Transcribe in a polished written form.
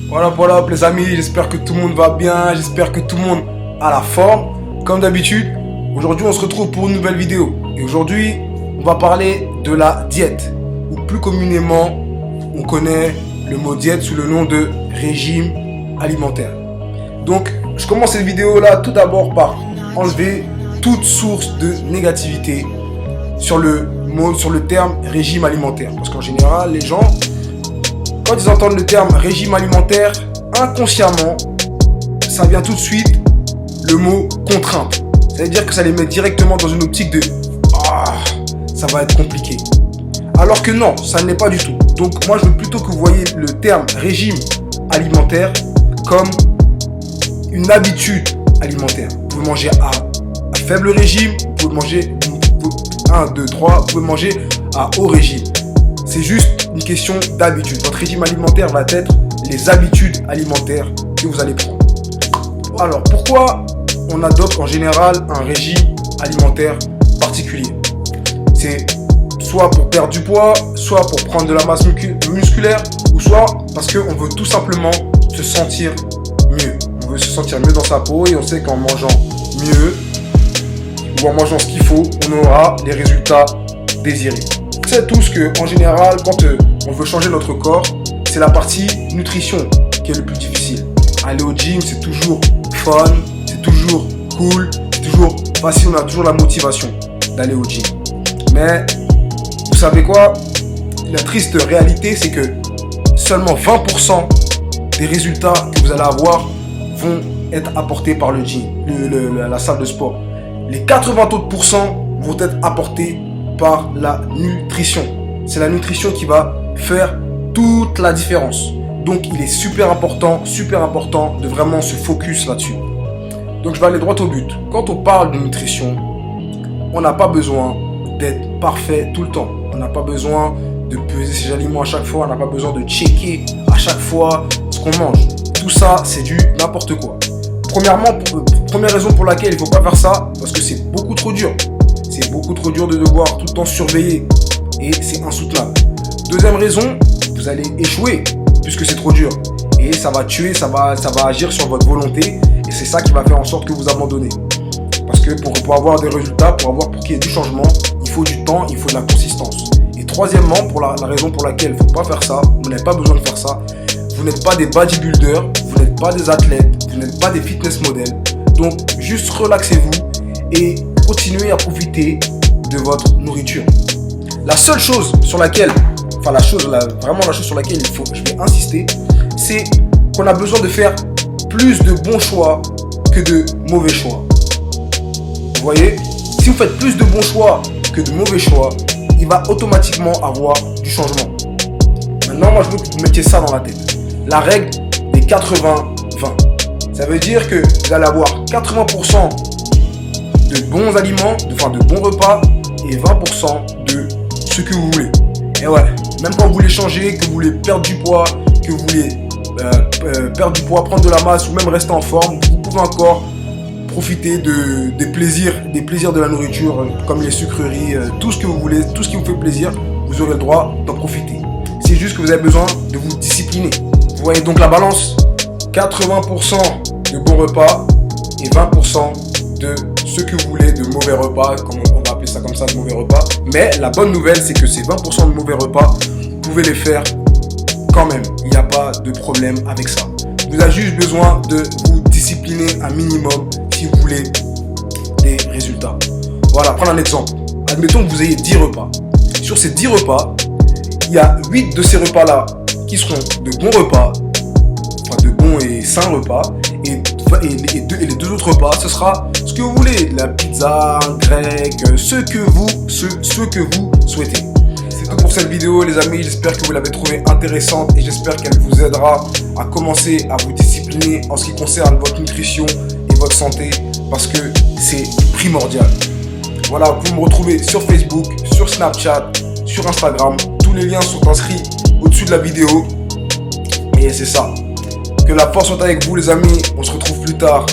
Voilà les amis, j'espère que tout le monde va bien, j'espère que tout le monde a la forme. Comme d'habitude, aujourd'hui on se retrouve pour une nouvelle vidéo. Et aujourd'hui, on va parler de la diète. Ou plus communément, on connaît le mot diète sous le nom de régime alimentaire. Donc, je commence cette vidéo là tout d'abord par enlever toute source de négativité sur le terme régime alimentaire. Parce qu'en général, les gens, quand ils entendent le terme régime alimentaire, inconsciemment, ça vient tout de suite le mot contrainte. Ça veut dire que ça les met directement dans une optique de ça va être compliqué. Alors que non, ça ne l'est pas du tout. Donc moi je veux plutôt que vous voyez le terme régime alimentaire comme une habitude alimentaire. Vous pouvez manger à faible régime, vous pouvez manger 1, 2, 3, vous pouvez manger à haut régime. C'est juste une question d'habitude. Votre régime alimentaire va être les habitudes alimentaires que vous allez prendre. Alors, pourquoi on adopte en général un régime alimentaire particulier? C'est soit pour perdre du poids, soit pour prendre de la masse musculaire, ou soit parce qu'on veut tout simplement se sentir mieux. On veut se sentir mieux dans sa peau et on sait qu'en mangeant mieux, ou en mangeant ce qu'il faut, on aura les résultats désirés. C'est tout ce que, en général, quand on veut changer notre corps, c'est la partie nutrition qui est le plus difficile. Aller au gym, c'est toujours fun, c'est toujours cool, c'est toujours facile, on a toujours la motivation d'aller au gym. Mais, vous savez quoi? La triste réalité, c'est que seulement 20% des résultats que vous allez avoir vont être apportés par le gym, la salle de sport. Les 80 autres pourcents vont être apportés par la nutrition. C'est la nutrition qui va faire toute la différence. Donc il est super important de vraiment se focus là-dessus. Donc je vais aller droit au but. Quand on parle de nutrition, on n'a pas besoin d'être parfait tout le temps. On n'a pas besoin de peser ses aliments à chaque fois. On n'a pas besoin de checker à chaque fois ce qu'on mange. Tout ça, c'est du n'importe quoi. Première raison pour laquelle il ne faut pas faire ça, parce que c'est beaucoup trop dur. C'est beaucoup trop dur de devoir tout le temps surveiller et c'est insoutenable. Deuxième raison, vous allez échouer puisque c'est trop dur et ça va tuer, ça va agir sur votre volonté et c'est ça qui va faire en sorte que vous abandonnez. Parce que pour avoir des résultats, pour qu'il y ait du changement, il faut du temps, il faut de la consistance. Et troisièmement, pour la raison pour laquelle il ne faut pas faire ça, vous n'avez pas besoin de faire ça, vous n'êtes pas des bodybuilders, vous n'êtes pas des athlètes, vous n'êtes pas des fitness models. Donc juste relaxez-vous et continuez à profiter de votre nourriture. La seule chose sur laquelle, la chose sur laquelle je vais insister, c'est qu'on a besoin de faire plus de bons choix que de mauvais choix. Vous voyez, si vous faites plus de bons choix que de mauvais choix, il va automatiquement avoir du changement. Maintenant, moi je veux que vous mettiez ça dans la tête. La règle des 80-20. Ça veut dire que vous allez avoir 80% de bons aliments, de bons repas et 20% de ce que vous voulez. Et ouais, même quand vous voulez changer, que vous voulez perdre du poids, que vous voulez perdre du poids, prendre de la masse ou même rester en forme, vous pouvez encore profiter des plaisirs de la nourriture comme les sucreries, tout ce que vous voulez, tout ce qui vous fait plaisir, vous aurez le droit d'en profiter. C'est juste que vous avez besoin de vous discipliner. Vous voyez donc la balance, 80% de bons repas et 20% de ce que vous voulez de mauvais repas, comme on va appeler ça comme ça, de mauvais repas. Mais la bonne nouvelle, c'est que ces 20% de mauvais repas, vous pouvez les faire quand même. Il n'y a pas de problème avec ça. Vous avez juste besoin de vous discipliner un minimum si vous voulez des résultats. Voilà, prendre un exemple. Admettons que vous ayez 10 repas. Sur ces 10 repas, il y a 8 de ces repas-là qui seront de bons repas, de bons et sains repas, et les deux autres repas, ce sera ce que vous voulez, la pizza, un grec, ce que vous souhaitez. C'est tout pour cette vidéo les amis, j'espère que vous l'avez trouvée intéressante et j'espère qu'elle vous aidera à commencer à vous discipliner en ce qui concerne votre nutrition et votre santé parce que c'est primordial. Voilà, vous pouvez me retrouver sur Facebook, sur Snapchat, sur Instagram, tous les liens sont inscrits au-dessus de la vidéo et c'est ça. Que la force soit avec vous les amis, on se retrouve plus tard.